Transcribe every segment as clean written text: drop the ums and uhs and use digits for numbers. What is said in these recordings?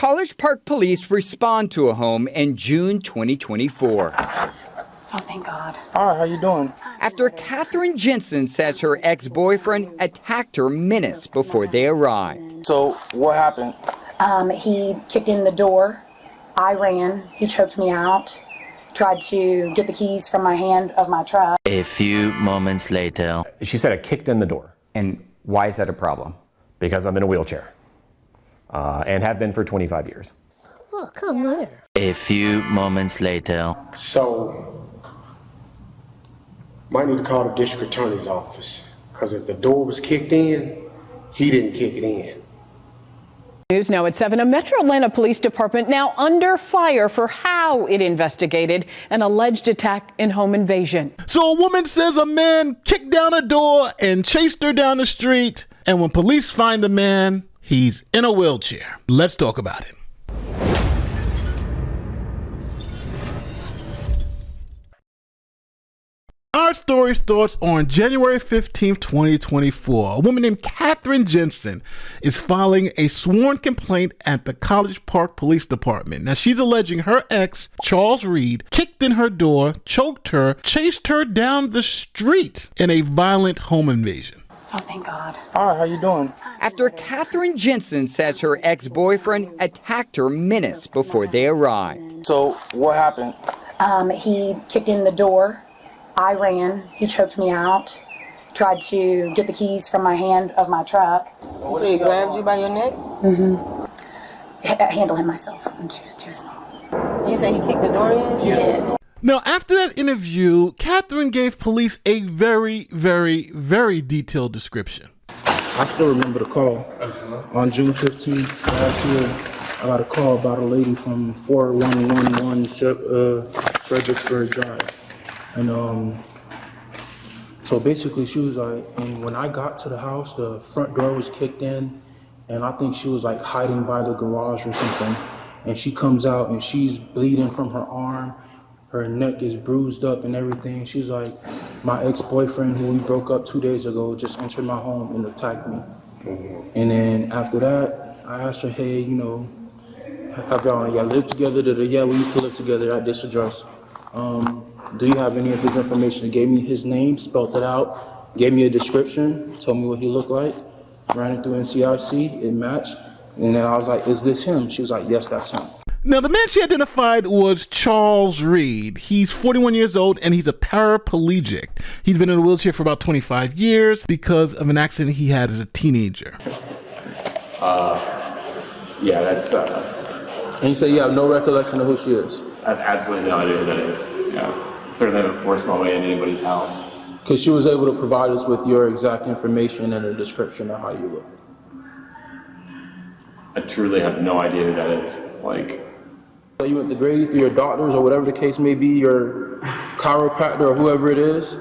College Park police respond to a home in June 2024. Oh, thank God. Hi, how you doing? After Katherine Jensen says her ex-boyfriend attacked her minutes before they arrived. So, what happened? He kicked in the door. I ran. He choked me out. Tried to get the keys from my hand of my truck. A few moments later. She said I kicked in the door. And why is that a problem? Because I'm in a wheelchair. And have been for 25 years. Oh, come there. A few moments later. So, might need to call the district attorney's office, because if the door was kicked in, he didn't kick it in. News now at 7. A Metro Atlanta Police Department now under fire for how it investigated an alleged attack and home invasion. So a woman says a man kicked down a door and chased her down the street. And when police find the man, he's in a wheelchair. Let's talk about it. Our story starts on January 15th, 2024. A woman named Katherine Jensen is filing a sworn complaint at the College Park Police Department. Now, she's alleging her ex, Charles Reed, kicked in her door, choked her, chased her down the street in a violent home invasion. Oh, thank God. Hi, how you doing? After Katherine Jensen says her ex-boyfriend attacked her minutes before they arrived. So, what happened? He kicked in the door. I ran. He choked me out. Tried to get the keys from my hand of my truck. So he grabbed you by your neck? Handle him myself. I'm too small. You say he kicked the door in? He did. Now, after that interview, Katherine gave police a very, very, very detailed description. I still remember the call. On June 15th last year, I got a call about a lady from 4111 Fredericksburg Drive. And so basically she was like, and when I got to the house, the front door was kicked in, and I think she was like hiding by the garage or something. And she comes out and she's bleeding from her arm. Her neck is bruised up and everything. She's like, my ex-boyfriend who we broke up 2 days ago just entered my home and attacked me. And then after that, I asked her, hey, you know, have y'all lived together? Yeah, we used to live together at this address. Do you have any of his information? He gave me his name, spelled it out, gave me a description, told me what he looked like, ran it through NCIC, it matched. And then I was like, is this him? She was like, yes, that's him. Now, the man she identified was Charles Reed. He's 41 years old and he's a paraplegic. He's been in a wheelchair for about 25 years because of an accident he had as a teenager. Yeah, that's... And you say you have no recollection of who she is? I have absolutely no idea who that is. Yeah. Certainly haven't forced my way into anybody's house. Because she was able to provide us with your exact information and a description of how you look. I truly have no idea who that is. Like... So you went to Grady through your doctors or whatever the case may be, your chiropractor or whoever it is,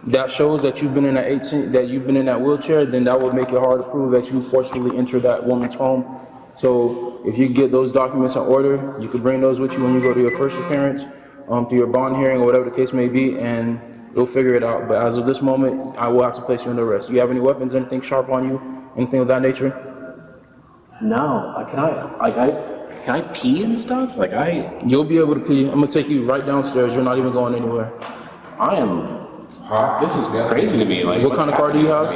that shows that you've been in that wheelchair, then that would make it hard to prove that you forcefully entered that woman's home. So if you get those documents in order, you could bring those with you when you go to your first appearance, to your bond hearing or whatever the case may be, and we'll figure it out. But as of this moment, I will have to place you under arrest. Do you have any weapons, anything sharp on you, anything of that nature? No. Can I pee and stuff? You'll be able to pee. I'm gonna take you right downstairs. You're not even going anywhere. This is crazy to me. Like, what kind of car do you have?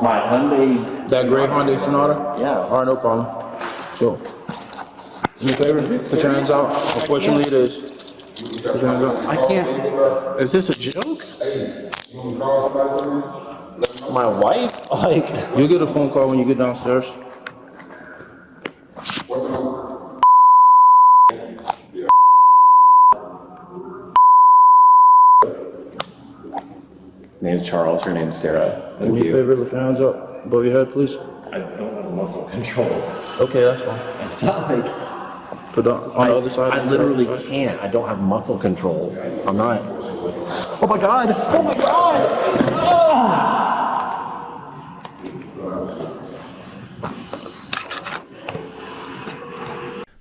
My Hyundai. That gray Hyundai Sonata? Yeah. All right, no problem. Sure. Do me a favor? Put your hands out. Unfortunately, it is. Put your hands out. I can't. Is this a joke? My wife? Like. You'll get a phone call when you get downstairs. Name's Charles, her name's Sarah. Do me a favor, lift your hands up above your head, please. I don't have muscle control. Okay, that's fine. It's not like... Put on the other side. I literally can't. I don't have muscle control. I'm not... Oh my God! Oh my God! Oh!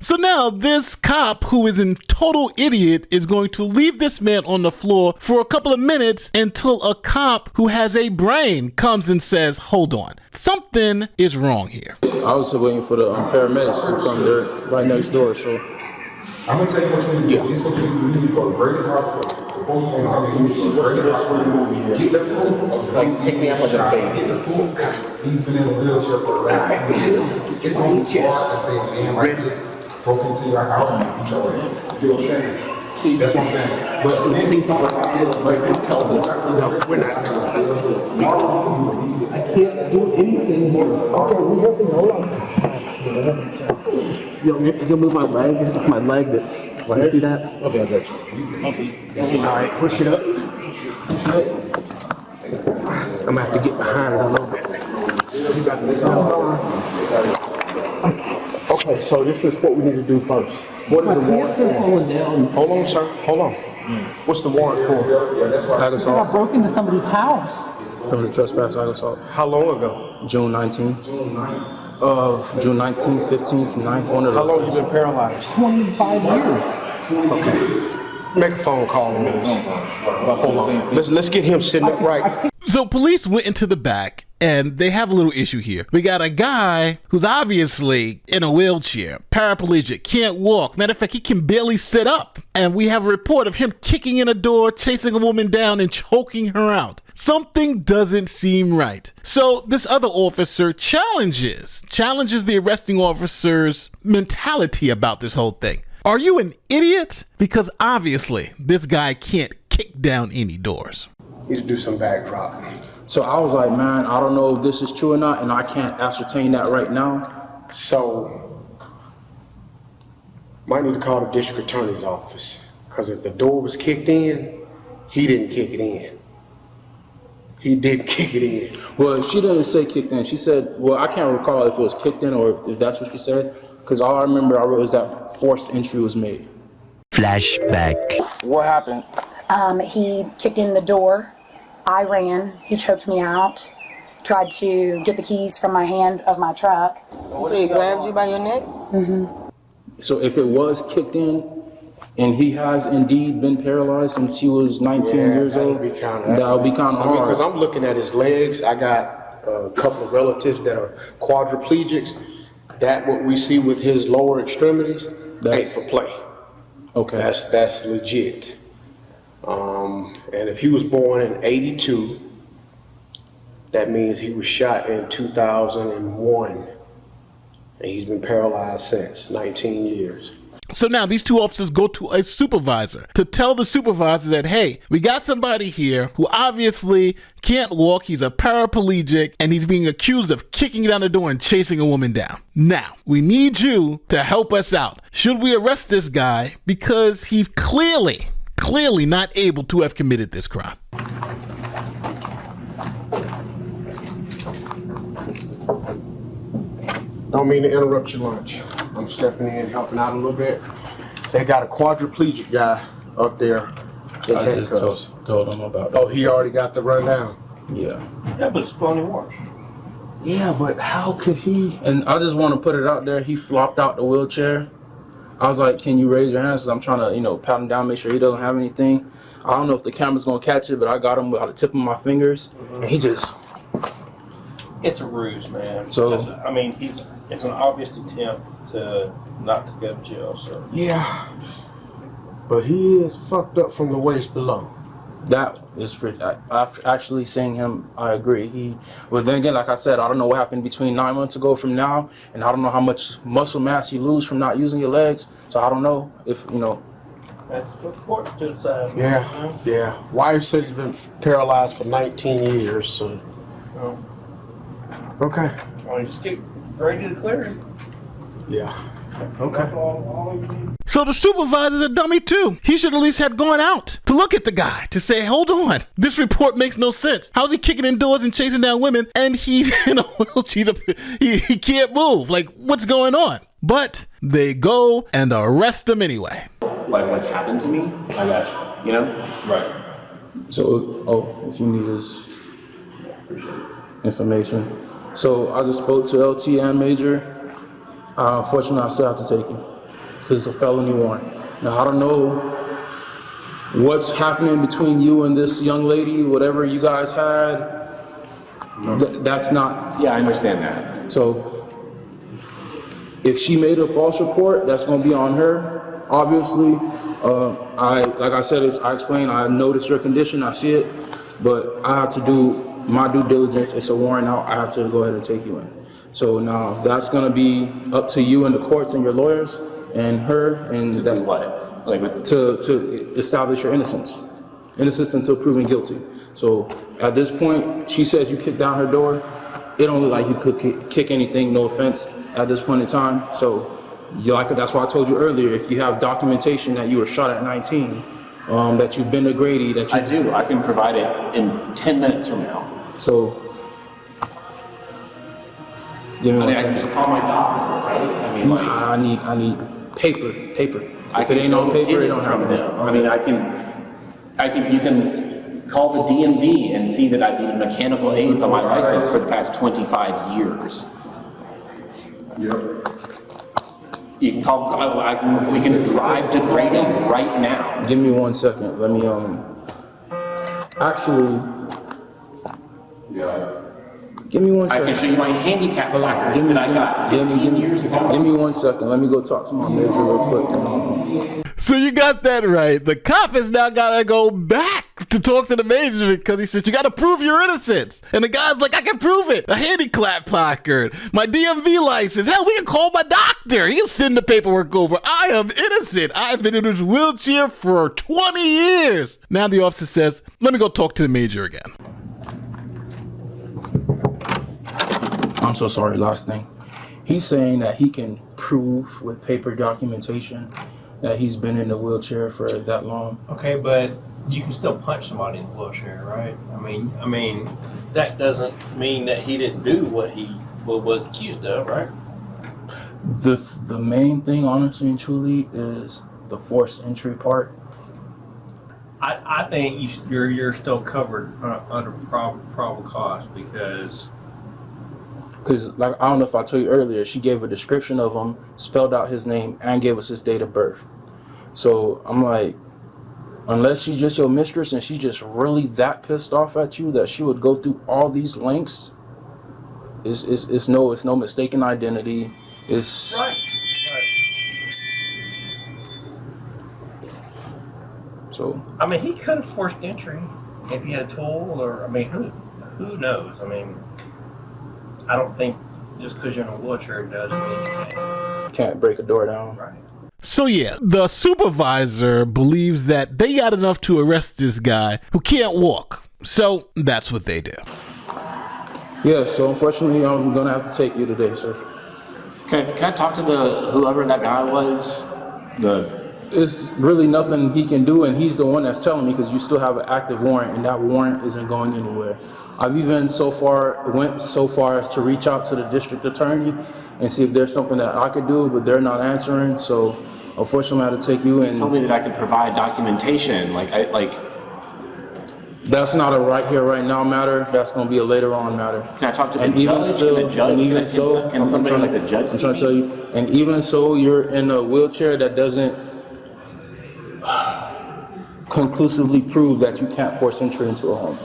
So now this cop who is a total idiot is going to leave this man on the floor for a couple of minutes until a cop who has a brain comes and says, hold on, something is wrong here. I was waiting for the paramedics to come there right next door, so. I'm gonna tell you what you need to do. This is what you need to go to Brady Hospital. Pick me up like a baby. He's been in a wheelchair for a while. It's on the chest. Broke into your house. You know what I'm saying? That's what I'm saying. But things don't like pelvis. No, we're not. I can't do anything here. Okay, we're helping. Hold on. If you'll move my leg, it's my leg that's. You see that? Okay, I got you. Okay. All right, push it up. I'm gonna have to get behind it a little bit. Okay, so this is what we need to do first. What is the warrant for? Hold on, sir. Hold on. What's the warrant for? Ag assault. I broke into somebody's house. From the trespass ag assault. How long ago? June 19th. June 19th, 15th, 9th, one of those. How long you been paralyzed? 25 years. Okay. Make a phone call on this. Hold on. Let's get him sitting up right. So police went into the back and they have a little issue here. We got a guy who's obviously in a wheelchair, paraplegic, can't walk. Matter of fact, he can barely sit up. And we have a report of him kicking in a door, chasing a woman down and choking her out. Something doesn't seem right. So this other officer challenges the arresting officer's mentality about this whole thing. Are you an idiot? Because obviously this guy can't kick down any doors. Need to do some backdrop. So I was like, man, I don't know if this is true or not, and I can't ascertain that right now. So, might need to call the district attorney's office. Because if the door was kicked in, he didn't kick it in. He didn't kick it in. Well, she didn't say kicked in. She said, well, I can't recall if it was kicked in or if that's what she said. Because all I remember I wrote was that forced entry was made. Flashback. What happened? He kicked in the door. I ran. He choked me out. Tried to get the keys from my hand of my truck. So he grabbed you by your neck? Mm-hmm. So if it was kicked in, and he has indeed been paralyzed since he was 19 years old, that would be kind of hard. Because I'm looking at his legs. I got a couple of relatives that are quadriplegics. That what we see with his lower extremities ain't for play. Okay. That's legit. And if he was born in '82, that means he was shot in 2001, and he's been paralyzed since 19 years. So now these two officers go to a supervisor to tell the supervisor that, hey, we got somebody here who obviously can't walk. He's a paraplegic and he's being accused of kicking down the door and chasing a woman down. Now, we need you to help us out. Should we arrest this guy because he's clearly not able to have committed this crime? Don't mean to interrupt your lunch. I'm stepping in, helping out a little bit. They got a quadriplegic guy up there. I just told him about that. Oh, he already got the rundown? Yeah. Yeah, but it's funny worse. Yeah, but how could he? And I just want to put it out there. He flopped out the wheelchair. I was like, can you raise your hands? Because I'm trying to, pat him down, make sure he doesn't have anything. I don't know if the camera's going to catch it, but I got him by the tip of my fingers. And he just... It's a ruse, man. So, it's an obvious attempt to not to go to jail. So yeah, but he is fucked up from the waist below. That is pretty. After actually seeing him, I agree. But then again, like I said, I don't know what happened between 9 months ago from now, and I don't know how much muscle mass you lose from not using your legs. So I don't know if that's for the court to decide. Yeah. Wife said he's been paralyzed for 19 years. So. Okay. Just get ready to declare it. Yeah. Okay. So the supervisor's a dummy too. He should at least have gone out to look at the guy to say, hold on, this report makes no sense. How's he kicking in doors and chasing down women and he's in a wheelchair? He can't move. Like, what's going on? But they go and arrest him anyway. Like what's happened to me? I got you. Right. So, if you need his information. So I just spoke to LT and Major. Unfortunately, I still have to take him. Because it's a felony warrant. Now, I don't know what's happening between you and this young lady, whatever you guys had. That's not. Yeah, I understand that. So, if she made a false report, that's going to be on her. Obviously, like I said, I explained, I noticed your condition, I see it, but I have to do my due diligence. It's a warrant out, I have to go ahead and take you in. So now that's going to be up to you and the courts and your lawyers and her and To do what? Like to establish your innocence until proven guilty. So at this point, she says you kicked down her door. It don't look like you could kick anything, no offense, at this point in time. So that's why I told you earlier, if you have documentation that you were shot at 19, that you've been to Grady, that you... I do. I can provide it in 10 minutes from now. So... I can just call my doctor, right? I mean, I need paper. If it ain't on paper, it don't happen. I mean, you can call the DMV and see that I've needed mechanical aids on my license for the past 25 years. Yep. You can call, we can drive to Grady right now. Give me 1 second. Let me, actually, Yeah. give me 1 second. I can show you my handicap placard that I got 15 years ago. Give me 1 second. Let me go talk to my major real quick. So you got that right. The cop has now got to go back to talk to the major because he said, you got to prove your innocence. And the guy's like, I can prove it. A handicap placard, my DMV license. Hell, we can call my doctor. He'll send the paperwork over. I am innocent. I've been in this wheelchair for 20 years. Now the officer says, let me go talk to the major again. I'm so sorry, last thing. He's saying that he can prove with paper documentation that he's been in the wheelchair for that long. Okay, but you can still punch somebody in the wheelchair, right? I mean, that doesn't mean that he didn't do what he was accused of, right? The main thing, honestly and truly, is the forced entry part. I think you're still covered under probable cause because like, I don't know if I told you earlier, she gave a description of him, spelled out his name, and gave us his date of birth. So I'm like, unless she's just your mistress and she's just really that pissed off at you that she would go through all these lengths, it's no mistaken identity. It's right. So I mean, he could have forced entry if he had a tool, or I mean, who knows? I mean, I don't think just because you're in a wheelchair doesn't mean you can't break a door down. Right. So yeah, the supervisor believes that they got enough to arrest this guy who can't walk. So that's what they do. Yeah, so unfortunately, I'm going to have to take you today, sir. Can I talk to whoever that guy was? It's really nothing he can do, and he's the one that's telling me because you still have an active warrant, and that warrant isn't going anywhere. I've even went so far as to reach out to the district attorney and see if there's something that I could do, but they're not answering. So unfortunately, I had to take you in. He told me that I could provide documentation. That's not a right here, right now matter. That's going to be a later on matter. Can I talk to the and judge? Even so, can the judge, and even so, can somebody like the judge I'm trying to tell you, and even so, you're in a wheelchair that doesn't conclusively prove that you can't force entry into a home.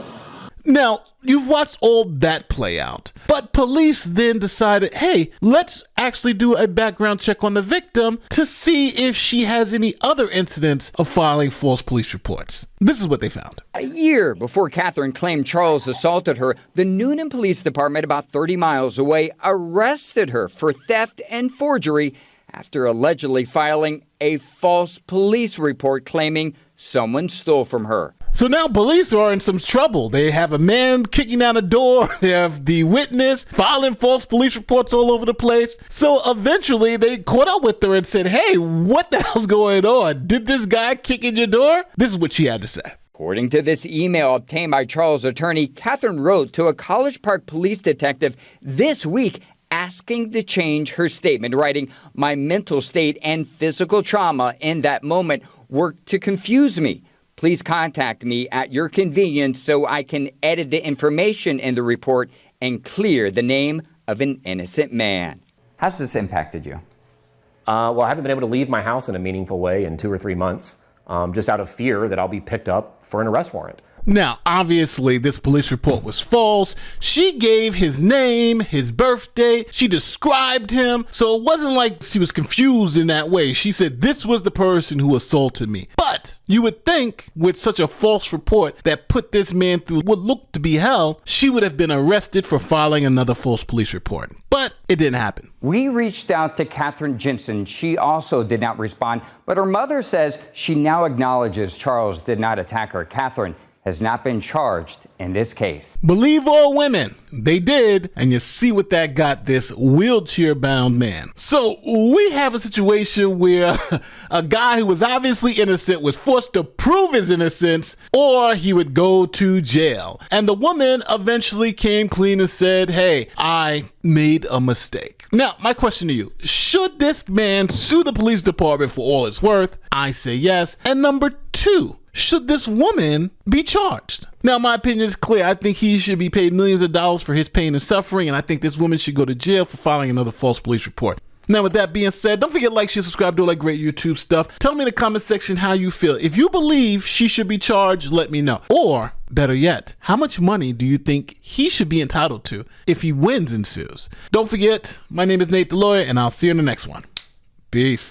Now, you've watched all that play out, but police then decided, hey, let's actually do a background check on the victim to see if she has any other incidents of filing false police reports. This is what they found. A year before Katherine claimed Charles assaulted her, the Noonan Police Department, about 30 miles away, arrested her for theft and forgery after allegedly filing a false police report claiming someone stole from her. So now police are in some trouble. They have a man kicking down a door. They have the witness filing false police reports all over the place. So eventually they caught up with her and said, hey, what the hell's going on? Did this guy kick in your door? This is what she had to say. According to this email obtained by Charles' attorney, Katherine wrote to a College Park police detective this week asking to change her statement, writing, my mental state and physical trauma in that moment worked to confuse me. Please contact me at your convenience so I can edit the information in the report and clear the name of an innocent man. How's this impacted you? Well, I haven't been able to leave my house in a meaningful way in 2 or 3 months, just out of fear that I'll be picked up for an arrest warrant. Now, obviously, this police report was false. She gave his name, his birthday, she described him, so it wasn't like she was confused in that way. She said, this was the person who assaulted me. But you would think with such a false report that put this man through what looked to be hell, she would have been arrested for filing another false police report. But it didn't happen. We reached out to Katherine Jensen. She also did not respond, but her mother says she now acknowledges Charles did not attack her. Katherine has not been charged in this case. Believe all women, they did, and you see what that got this wheelchair-bound man. So we have a situation where a guy who was obviously innocent was forced to prove his innocence, or he would go to jail. And the woman eventually came clean and said, hey, I made a mistake. Now, my question to you, should this man sue the police department for all it's worth? I say yes. And number two, should this woman be charged? Now, my opinion is clear. I think he should be paid millions of dollars for his pain and suffering, and I think this woman should go to jail for filing another false police report. Now, with that being said, don't forget to like, share, subscribe, do all that great YouTube stuff. Tell me in the comment section how you feel. If you believe she should be charged, let me know. Or, better yet, how much money do you think he should be entitled to if he wins and sues? Don't forget, my name is Nate the Lawyer, and I'll see you in the next one. Peace.